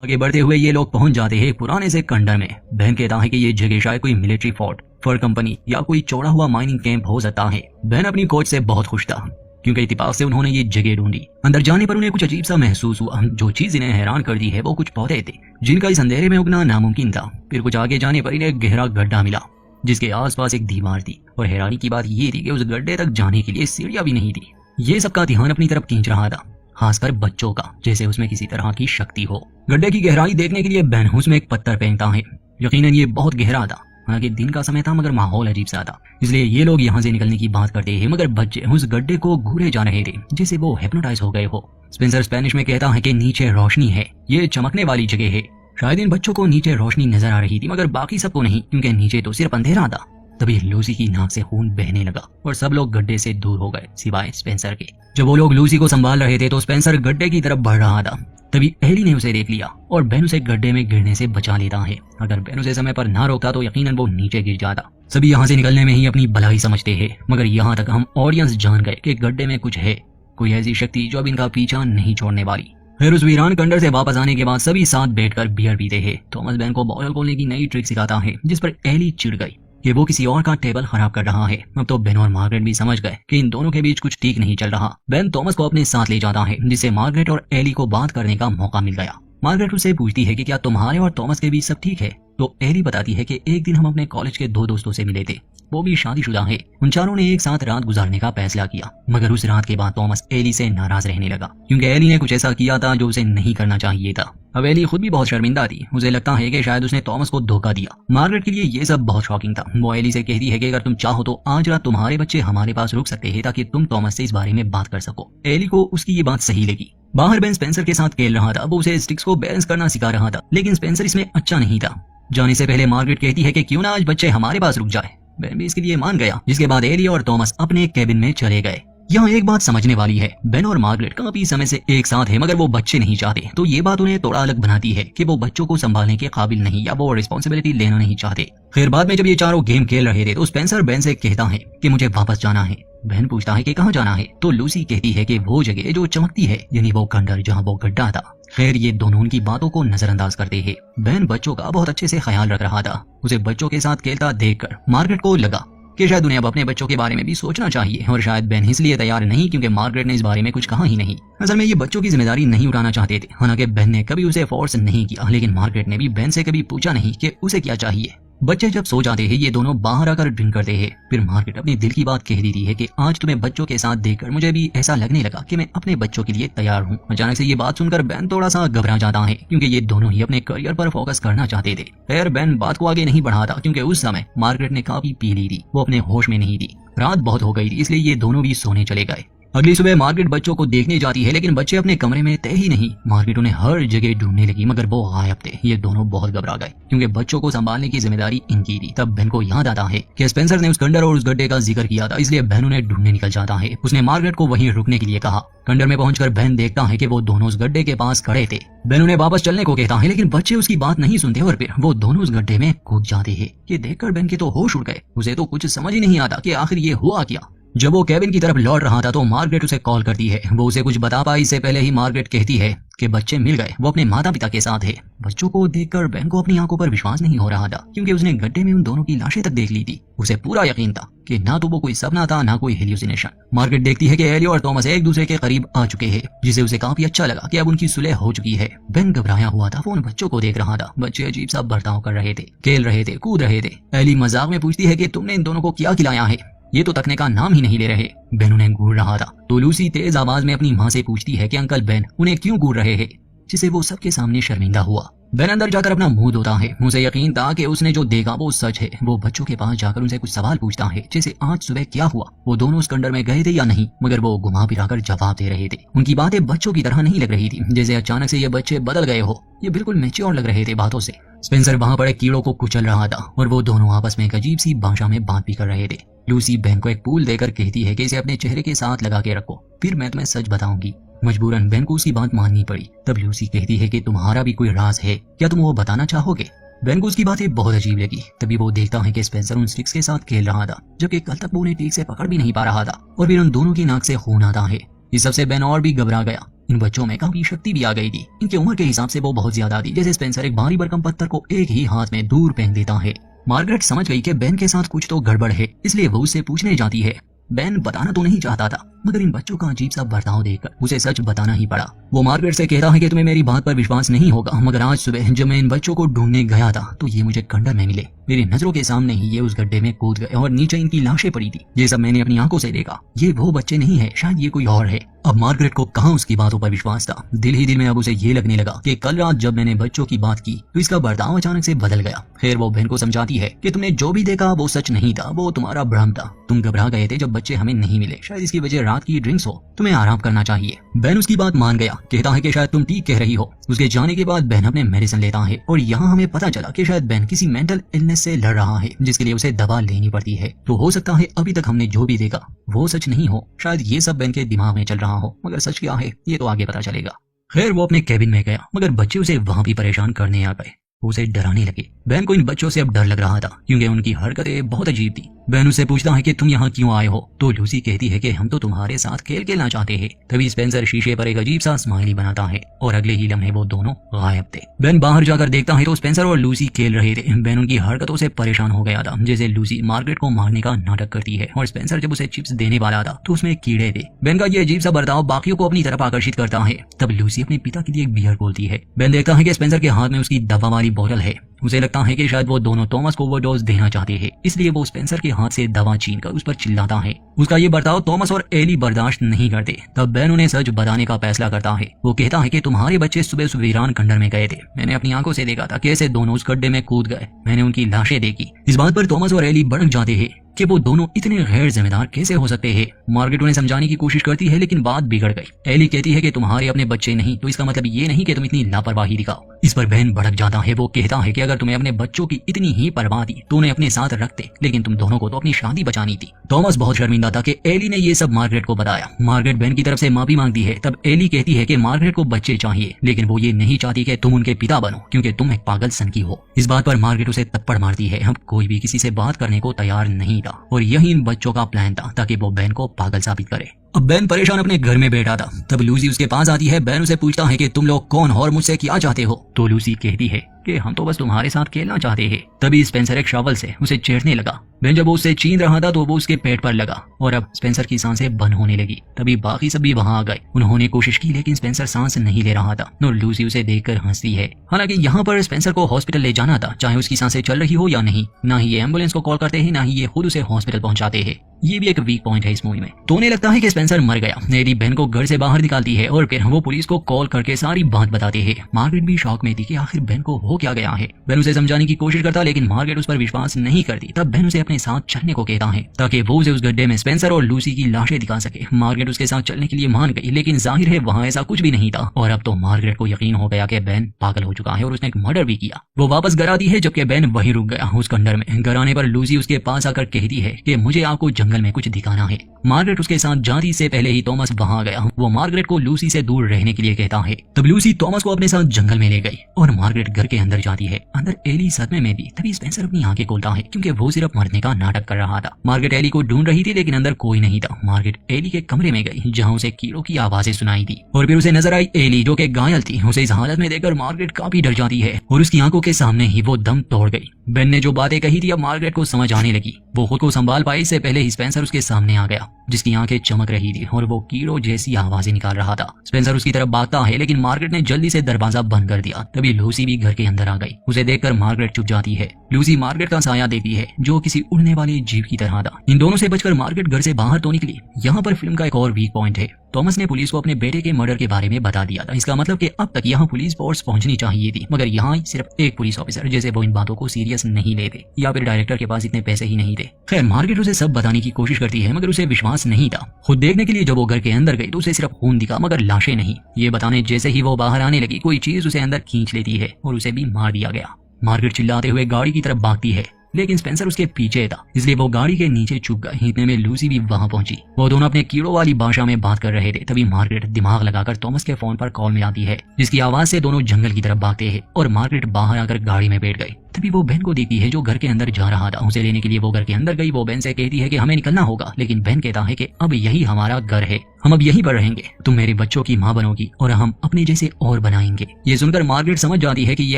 आगे बढ़ते हुए ये लोग पहुंच जाते हैं पुराने से खंडर में। बहन कहता है कि ये जगह शायद कोई मिलिट्री फोर्ट, फर कंपनी या कोई चौड़ा हुआ माइनिंग कैंप हो सकता है। बहन अपनी खोज से बहुत खुश था क्योंकि इत्तेफाक से उन्होंने ये जगह ढूंढी। अंदर जाने पर उन्हें कुछ अजीब सा महसूस हुआ। जो चीज इन्हें हैरान कर दी है वो कुछ पौधे थे जिनका इस अंधेरे में उगना नामुमकिन था। फिर कुछ आगे जाने पर इन्हें गहरा गड्ढा मिला जिसके आसपास एक दीवार थी और हैरानी की बात ये थी कि उस गड्ढे तक जाने के लिए सीढ़ियां भी नहीं थी। ये सबका ध्यान अपनी तरफ खींच रहा था, खासकर बच्चों का, जैसे उसमें किसी तरह की शक्ति हो। गड्ढे की गहराई देखने के लिए बहन उसमें एक पत्थर फेंकता है। यकीनन ये बहुत गहरा था। हालांकि दिन का समय था मगर माहौल अजीब सा था, इसलिए ये लोग यहाँ से निकलने की बात करते हैं। मगर बच्चे उस गड्ढे को घूरे जा रहे थे जैसे वो हिप्नोटाइज हो गए हो। स्पेंसर स्पेनिश में कहता है कि नीचे रोशनी है, ये चमकने वाली जगह है। शायद इन बच्चों को नीचे रोशनी नजर आ रही थी मगर बाकी सबको नहीं, क्योंकि नीचे तो सिर्फ अंधेरा था। तभी लूसी की नाक से खून बहने लगा और सब लोग गड्ढे से दूर हो गए सिवाय स्पेंसर के। जब वो लोग लूसी को संभाल रहे थे तो स्पेंसर गड्ढे की तरफ बढ़ रहा था। तभी एली ने उसे देख लिया और बेन उसे गड्ढे में गिरने से बचा लेता है। अगर बेन उसे समय पर ना रोकता तो यकीनन वो नीचे गिर जाता। सभी यहाँ से निकलने में ही अपनी भलाई समझते हैं, मगर यहाँ तक हम ऑडियंस जान गए कि गड्ढे में कुछ है, कोई ऐसी शक्ति जो अब इनका पीछा नहीं छोड़ने वाली। फिर उस वीरान खंडर से वापस आने के बाद सभी साथ बैठकर बियर पीते हैं। थॉमस बेन को बॉटल खोलने की नई ट्रिक सिखाता है जिस पर एली चिढ़ गई कि वो किसी और का टेबल खराब कर रहा है। अब तो बेन और मार्गरेट भी समझ गए कि इन दोनों के बीच कुछ ठीक नहीं चल रहा। बेन थॉमस को अपने साथ ले जाता है जिससे मार्गरेट और एली को बात करने का मौका मिल गया। मार्गरेट उससे पूछती है कि क्या तुम्हारे और थॉमस के बीच सब ठीक है, तो एली बताती है कि एक दिन हम अपने कॉलेज के दो दोस्तों से मिले थे, वो भी शादीशुदा है। उन चारों ने एक साथ रात गुजारने का फैसला किया, मगर उस रात के बाद थॉमस एली से नाराज रहने लगा क्योंकि एली ने कुछ ऐसा किया था जो उसे नहीं करना चाहिए था। अब एली खुद भी बहुत शर्मिंदा थी। उसे लगता है कि शायद उसने थॉमस को धोखा दिया। मार्गरेट के लिए ये सब बहुत शॉकिंग था। वो एली से कहती है कि अगर तुम चाहो तो आज रात तुम्हारे बच्चे हमारे पास रुक सकते हैं ताकि तुम थॉमस से इस बारे में बात कर सको। एली को उसकी ये बात सही लगी। बाहर बेन स्पेंसर के साथ खेल रहा था। वो उसे स्टिक्स को बैलेंस करना सिखा रहा था, लेकिन स्पेंसर इसमें अच्छा नहीं था। जाने से पहले मार्गरेट कहती है कि क्यों ना आज बच्चे हमारे पास रुक जाए। बेन भी इसके लिए मान गया, जिसके बाद एली और थॉमस अपने केबिन में चले गए। यहाँ एक बात समझने वाली है, बेन और मार्गरेट काफी समय से एक साथ है मगर वो बच्चे नहीं चाहते, तो ये बात उन्हें थोड़ा अलग बनाती है कि वो बच्चों को संभालने के काबिल नहीं या वो रिस्पॉन्सिबिलिटी लेना नहीं चाहते। खैर बाद में जब ये चारों गेम खेल रहे थे तो स्पेंसर बेन से कहता है कि मुझे वापस जाना है। बेन पूछता है कि कहाँ जाना है, तो लूसी कहती है कि वो जगह जो चमकती है, यानी वो खंडर जहाँ वो गड्ढा था। खैर ये दोनों उनकी बातों को नजरअंदाज करते हैं। बेन बच्चों का बहुत अच्छे से ख्याल रख रहा था। उसे बच्चों के साथ खेलता देखकर मार्गरेट को लगा कि शायद उन्हें अब अपने बच्चों के बारे में भी सोचना चाहिए, और शायद बेन इसलिए तैयार नहीं क्योंकि मार्गरेट ने इस बारे में कुछ कहा ही नहीं। असल में ये बच्चों की जिम्मेदारी नहीं उठाना चाहते थे। हालांकि बेन ने कभी उसे फोर्स नहीं किया, लेकिन मार्गरेट ने भी बेन से कभी पूछा नहीं कि उसे क्या चाहिए। बच्चे जब सो जाते हैं ये दोनों बाहर आकर ड्रिंक करते हैं। फिर मार्गरेट अपने दिल की बात कह देती है कि आज तुम्हें बच्चों के साथ देखकर मुझे भी ऐसा लगने लगा कि मैं अपने बच्चों के लिए तैयार हूँ। अचानक से ये बात सुनकर बेन थोड़ा सा घबरा जाता है क्योंकि ये दोनों ही अपने करियर पर फोकस करना चाहते थे। खैर बेन बात को आगे नहीं बढ़ाता क्योंकि उस समय मार्गरेट ने काफी पी ली थी, वो अपने होश में नहीं थी। रात बहुत हो गई थी, इसलिए ये दोनों भी सोने चले गए। अगली सुबह मार्गरेट बच्चों को देखने जाती है, लेकिन बच्चे अपने कमरे में थे ही नहीं। मार्गरेट उन्हें हर जगह ढूंढने लगी मगर वो गायब थे। ये दोनों बहुत घबरा गए क्योंकि बच्चों को संभालने की जिम्मेदारी इनकी थी। तब बेन को याद आता है कि स्पेंसर ने उस खंडर और उस गड्ढे का जिक्र किया था, इसलिए बेन उन्हें ढूंढने निकल जाता है। उसने मार्गरेट को वहीं रुकने के लिए कहा। खंडर में पहुंचकर बेन देखता है कि वो दोनों उस गड्ढे के पास खड़े थे। बेन उन्हें वापस चलने को कहता है, लेकिन बच्चे उसकी बात नहीं सुनते और फिर वो दोनों उस गड्ढे में कूद जाते हैं। ये देखकर बेन के तो होश उड़ गए। उसे तो कुछ समझ ही नहीं आता कि आखिर ये हुआ क्या। जब वो केबिन की तरफ लौट रहा था तो मार्गरेट उसे कॉल करती है। वो उसे कुछ बता पाई इससे पहले ही मार्गरेट कहती है कि बच्चे मिल गए, वो अपने माता पिता के साथ है। बच्चों को देखकर बेन को अपनी आंखों पर विश्वास नहीं हो रहा था क्योंकि उसने गड्ढे में उन दोनों की लाशें तक देख ली थी। उसे पूरा यकीन था कि ना तो वो कोई सपना था ना कोई हेल्यूसिनेशन। मार्गरेट देखती है कि एली और थॉमस एक दूसरे के करीब आ चुके हैं, जिसे उसे काफी अच्छा लगा कि अब उनकी सुलह हो चुकी है। बेन घबराया हुआ था, वो उन बच्चों को देख रहा था। बच्चे अजीब सा बर्ताव कर रहे थे, खेल रहे थे, कूद रहे थे। एली मजाक में पूछती है कि तुमने इन दोनों को क्या खिलाया है, ये तो तकने का नाम ही नहीं ले रहे। बेन उन्हें घूर रहा था तो लूसी तेज आवाज में अपनी माँ से पूछती है कि अंकल बेन उन्हें क्यों घूर रहे हैं, जिसे वो सबके सामने शर्मिंदा हुआ। बेन अंदर जाकर अपना मुंह धोता है। मुझे यकीन था कि उसने जो देखा वो सच है। वो बच्चों के पास जाकर उनसे कुछ सवाल पूछता है, जैसे आज सुबह क्या हुआ, वो दोनों उस खंडर में गए थे या नहीं, मगर वो घुमा फिराकर जवाब दे रहे थे। उनकी बातें बच्चों की तरह नहीं लग रही थी, जैसे अचानक से ये बच्चे बदल गए हो। ये बिल्कुल मैच्योर लग रहे थे बातों से। स्पेंसर वहां पड़े कीड़ों को कुचल रहा था और वो दोनों आपस में एक अजीब सी भाषा में बात भी कर रहे थे। लूसी बेन को एक फूल देकर कहती है कि इसे अपने चेहरे के साथ लगा के रखो, फिर मैं तुम्हें सच बताऊंगी। मजबूरन बेन को उसकी बात माननी पड़ी। तब लूसी कहती है कि तुम्हारा भी कोई राज है, क्या तुम वो बताना चाहोगे। बेन को उसकी बातें बहुत अजीब लगी। तभी वो देखता है कि स्पेंसर उन स्टिक्स के साथ खेल रहा था, जबकि कल तक वो उन्हें ठीक से पकड़ भी नहीं पा रहा था, और फिर उन दोनों की नाक से खून आता है। इस सबसे बेन और भी घबरा गया। इन बच्चों में काफी शक्ति भी आ गई थी। इनकी उम्र के हिसाब से वो बहुत ज्यादा थी। जैसे स्पेंसर एक भारी भरकम पत्थर को एक ही हाथ में दूर फेंक देता है। मार्गरेट समझ गई कि बेन के साथ कुछ तो गड़बड़ है, इसलिए वो उससे पूछने जाती है। बेन बताना तो नहीं चाहता था, मगर इन बच्चों का अजीब सा बर्ताव देखकर उसे सच बताना ही पड़ा। वो मार्गरेट से कहता है कि तुम्हें मेरी बात पर विश्वास नहीं होगा, मगर आज सुबह जब मैं इन बच्चों को ढूंढने गया था तो ये मुझे खंडर में मिले। मेरी नजरों के सामने ही ये उस गड्ढे में कूद गए और नीचे इनकी लाशें पड़ी थी। ये सब मैंने अपनी आंखों से देखा। ये वो बच्चे नहीं है, शायद ये कोई और है। अब मार्गरेट को कहां उसकी बातों पर विश्वास था। दिल ही दिल में अब उसे ये लगने लगा कि कल रात जब मैंने बच्चों की बात की तो इसका बर्ताव अचानक से बदल गया। फिर वो बहन को समझाती है कि तुमने जो भी देखा वो सच नहीं था, वो तुम्हारा भ्रम था। तुम घबरा गए थे जब बच्चे हमें नहीं मिले, शायद इसकी वजह रात की ड्रिंक्स हो। तुम्हें आराम करना चाहिए। बेन उसकी बात मान गया, कहता है कि शायद तुम ठीक कह रही हो। उसके जाने के बाद बेन अपने मेडिसिन लेता है और यहाँ हमें पता चला कि शायद बेन किसी मेंटल इलनेस से लड़ रहा है, जिसके लिए उसे दवा लेनी पड़ती है। तो हो सकता है अभी तक हमने जो भी देखा वो सच नहीं हो, शायद ये सब बेन के दिमाग में चल रहा हो, मगर सच क्या है ये तो आगे पता चलेगा। खैर वो अपने केबिन में गया, मगर बच्चे उसे वहाँ भी परेशान करने आ गए। उसे डराने लगे। बेन को इन बच्चों से अब डर लग रहा था, क्योंकि उनकी हरकतें बहुत अजीब थी। बेन उससे पूछता है कि तुम यहाँ क्यों आए हो, तो लूसी कहती है कि हम तो तुम्हारे साथ खेल खेलना चाहते हैं। तभी स्पेंसर शीशे पर एक अजीब सा स्माइली बनाता है और अगले ही लम्हे वो दोनों गायब थे। बेन बाहर जाकर देखता है तो स्पेंसर और लूसी खेल रहे थे। बेन उनकी हरकतों से परेशान हो गया था, जैसे लूसी मार्गरेट को मारने का नाटक करती है और स्पेंसर जब उसे चिप्स देने वाला था तो उसमें कीड़े थे। बेन का ये अजीब सा बर्ताव बाकियों को अपनी तरफ आकर्षित करता है। तब लूसी अपने पिता के लिए एक बियर बोलती है। बेन देखता है कि स्पेंसर के हाथ में उसकी दवा वाली बोतल है। उसे लगता है कि शायद वो दोनों थॉमस को ओवरडोज देना चाहते हैं, इसलिए वो स्पेंसर के हाथ से दवा छीनकर उस पर चिल्लाता है। उसका ये बर्ताव थॉमस और एली बर्दाश्त नहीं करते। तब बेन उन्हें सच बताने का फैसला करता है। वो कहता है कि तुम्हारे बच्चे सुबह सुबह वीरान खंडर में गए थे। मैंने अपनी आंखों से देखा था कैसे दोनों उस गड्ढे में कूद गए। मैंने उनकी लाशें देखी। इस बात पर थॉमस और एली भड़क जाते हैं कि वो दोनों इतने गैर जिम्मेदार कैसे हो सकते हैं। मार्गरेट उन्हें समझाने की कोशिश करती है, लेकिन बात बिगड़ गई। एली कहती है कि तुम्हारे अपने बच्चे नहीं, तो इसका मतलब ये नहीं कि तुम इतनी लापरवाही दिखाओ। इस पर बहन भड़क जाता है। वो कहता है कि अगर तुम्हें अपने बच्चों की इतनी ही परवाह थी तो उन्हें अपने साथ रखते, लेकिन तुम दोनों को तो अपनी शादी बचानी थी। थॉमस बहुत शर्मिंदा था कि एली ने ये सब मार्गरेट को बताया। मार्गरेट बहन की तरफ से माफी मांगती है। तब एली कहती है कि मार्गरेट को बच्चे चाहिए, लेकिन वो ये नहीं चाहती कि तुम उनके पिता बनो, क्योंकि तुम एक पागल सन की हो। इस बात पर मार्गरेट उसे थप्पड़ मारती है। अब कोई भी किसी से बात करने को तैयार नहीं था और यही इन बच्चों का प्लान था, ताकि वो बेन को पागल साबित करे। अब बेन परेशान अपने घर में बैठा था। तब लूसी उसके पास आती है। बेन उसे पूछता है कि तुम लोग कौन हो और मुझसे क्या चाहते हो। तो लूसी कहती है कि हम तो बस तुम्हारे साथ खेलना चाहते हैं। तभी स्पेंसर एक शॉवल से उसे छेड़ने लगा। बेन जब वो उससे छीन रहा था तो वो उसके पेट पर लगा और अब स्पेंसर की सांसें बंद होने लगी। तभी बाकी सब भी वहां आ गए। उन्होंने कोशिश की, लेकिन स्पेंसर सांस नहीं ले रहा था और लूसी उसे देखकर हंसती है। हालांकि यहाँ पर स्पेंसर को हॉस्पिटल ले जाना था, चाहे उसकी सांसें चल रही हो या नहीं। ना ही ये एम्बुलेंस को कॉल करते हैं, ना ही ये खुद उसे हॉस्पिटल पहुंचाते हैं। ये भी एक वीक पॉइंट है इस मूवी में। तो उन्हें लगता है कि स्पेंसर मर गया। एली बेन को घर से बाहर निकालती है और फिर वो पुलिस को कॉल करके सारी बात बताते हैं। मार्गरेट भी शॉक में थी कि आखिर बेन को हो क्या गया है। बेन उसे समझाने की कोशिश करता, लेकिन मार्गरेट उस पर विश्वास नहीं करती। तब बेन उसे अपने साथ चलने को कहता है, ताकि वो उसे उस गड्ढे में स्पेंसर और लूसी की लाशें दिखा सके। मार्गरेट उसके साथ चलने के लिए मान गई, लेकिन जाहिर है वहाँ ऐसा कुछ भी नहीं था। और अब तो मार्गरेट को यकीन हो गया कि बेन पागल हो चुका है और उसने एक मर्डर भी किया। वो वापस घर आती है, जबकि बेन वहीं रुक गया उस खंडर में। घर आने पर लूसी उसके पास आकर कहती है कि मुझे आपको जंगल में कुछ दिखाना है। मार्गरेट उसके साथ जाती से पहले ही थॉमस वहां गया। वो मार्गरेट को लूसी से दूर रहने के लिए कहता है। तब लूसी थॉमस को अपने साथ जंगल में ले गई और मार्गरेट घर के अंदर जाती है। अंदर एली सदमे में थी। तभी स्पेंसर अपनी आंखें खोलता है, क्योंकि वो सिर्फ मरने का नाटक कर रहा था। मार्गरेट एली को ढूंढ रही थी, लेकिन अंदर कोई नहीं था। मार्गरेट एली के कमरे में गई, जहाँ उसे कीड़ों की आवाजें सुनाई थी और फिर उसे नजर आई एली, जो कि घायल थी। उसे इस हालत में देखकर मार्गरेट काफी डर जाती है और उसकी आंखों के सामने ही वो दम तोड़ गई। बेन ने जो बातें कही थी अब मार्गरेट को समझ आने लगी। वो खुद को संभाल पाई इससे पहले ही स्पेंसर उसके सामने आ गया, जिसकी आंखें चमक रही थी और वो कीड़ों जैसी आवाजें निकाल रहा था। स्पेंसर उसकी तरफ भागता है, लेकिन मार्गरेट ने जल्दी से दरवाजा बंद कर दिया। तभी लूसी भी घर के अंदर आ गई। उसे देखकर मार्गरेट चुप जाती है। लूसी मार्गरेट का साया देखती है, जो किसी उड़ने वाले जीव की तरह था। इन दोनों से बचकर मार्गरेट घर से बाहर तो निकली। यहाँ पर फिल्म का एक और वीक पॉइंट है। थॉमस ने पुलिस को अपने बेटे के मर्डर के बारे में बता दिया था। इसका मतलब कि अब तक यहाँ पुलिस फोर्स पहुंचनी चाहिए थी, मगर यहाँ सिर्फ एक पुलिस ऑफिसर, जैसे वो इन बातों को सीरियस नहीं लेते, या फिर डायरेक्टर के पास इतने पैसे ही नहीं थे। खैर मार्गरेट उसे सब बताने की कोशिश करती है, मगर उसे विश्वास नहीं था। खुद देखने के लिए जब वो घर के अंदर गई तो उसे सिर्फ खून दिखा, मगर लाशें नहीं। ये बताने जैसे ही वो बाहर आने लगी, कोई चीज उसे अंदर खींच लेती है और उसे भी मार दिया गया। मार्गरेट चिल्लाते हुए गाड़ी की तरफ भागती है, लेकिन स्पेंसर उसके पीछे था, इसलिए वो गाड़ी के नीचे छुप गई। इतने में लूसी भी वहां पहुंची। वो दोनों अपने कीड़ों वाली भाषा में बात कर रहे थे। तभी मार्गरेट दिमाग लगाकर थॉमस के फोन पर कॉल में आती है, जिसकी आवाज से दोनों जंगल की तरफ भागते हैं और मार्गरेट बाहर आकर गाड़ी में बैठ गई। तभी वो बहन को देखती है जो घर के अंदर जा रहा था। उसे लेने के लिए वो घर के अंदर गई। वो बहन से कहती है कि हमें निकलना होगा, लेकिन बहन कहता है कि अब यही हमारा घर है, हम अब यहीं पर रहेंगे, तुम मेरे बच्चों की माँ बनोगी और हम अपने जैसे और बनाएंगे। ये सुनकर मार्गरेट समझ जाती है कि ये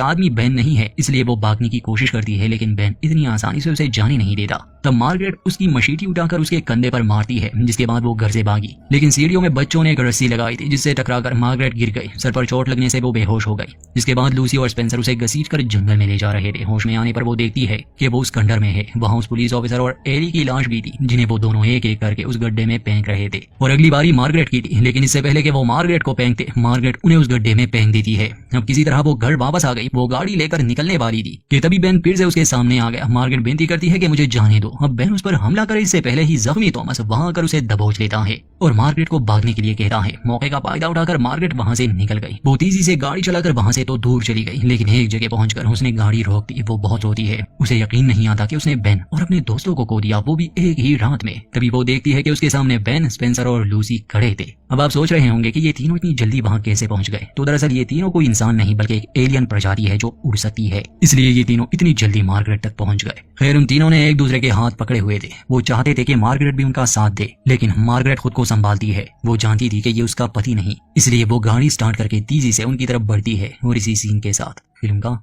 आदमी बहन नहीं है, इसलिए वो भागने की कोशिश करती है, लेकिन बहन इतनी आसानी से उसे जाने नहीं देता। तब मार्गरेट उसकी मशीटी उठाकर उसके कंधे पर मारती है, जिसके बाद वो घर से भागी। लेकिन सीढ़ियों में बच्चों ने एक रस्सी लगाई थी, जिससे टकराकर मार्गरेट गिर गई। सर पर चोट लगने से वो बेहोश हो गई। जिसके बाद लूसी और स्पेंसर उसे घसीटकर जंगल में ले जा रहे थे। होश में आने पर वो देखती है कि वो उस खंडर में है। वहाँ उस पुलिस ऑफिसर और एली की लाश भी थी, जिन्हें वो दोनों एक एक करके उस गड्ढे में फेंक रहे थे। और अगली बारी मार्गरेट की थी, लेकिन इससे पहले कि वो मार्गरेट को फेंकते, मार्गरेट उन्हें उस गड्ढे में फेंक देती है। अब किसी तरह वो घर वापस आ गई। वो गाड़ी लेकर निकलने वाली थी कि तभी बेन फिर से उसके सामने आ गया। मार्गरेट बेनती करती है कि मुझे जाने दो। अब बेन उस पर हमला करे इससे पहले ही जख्मी थॉमस वहां आकर उसे दबोच लेता है और मार्गरेट को भागने के लिए कहता है। मौके का फायदा उठाकर मार्गरेट वहां से निकल गई। वो तेजी से गाड़ी चलाकर वहां से तो दूर चली गई, लेकिन एक जगह पहुंचकर उसने गाड़ी रोक दी। वो बहुत रोती है। उसे यकीन नहीं आता कि उसने बेन और अपने दोस्तों को खो दिया, वो भी एक ही रात में। तभी वो देखती है कि उसके सामने बेन, स्पेंसर और लूसी खड़े थे। अब आप सोच रहे होंगे कि ये तीनों इतनी जल्दी वहां कैसे पहुंच गए। तो दरअसल ये तीनों कोई इंसान नहीं बल्कि एक एलियन प्रजाति है जो उड़ सकती है, इसलिए ये तीनों इतनी जल्दी मार्गरेट तक पहुंच गए। खैर उन तीनों ने एक दूसरे के हाथ पकड़े हुए थे। वो चाहते थे कि मार्गरेट भी उनका साथ दे, लेकिन मार्गरेट खुद को संभालती है। वो जानती थी कि ये उसका पति नहीं, इसलिए वो गाड़ी स्टार्ट करके तेजी से उनकी तरफ बढ़ती है। और इसी सीन के साथ फिल्म का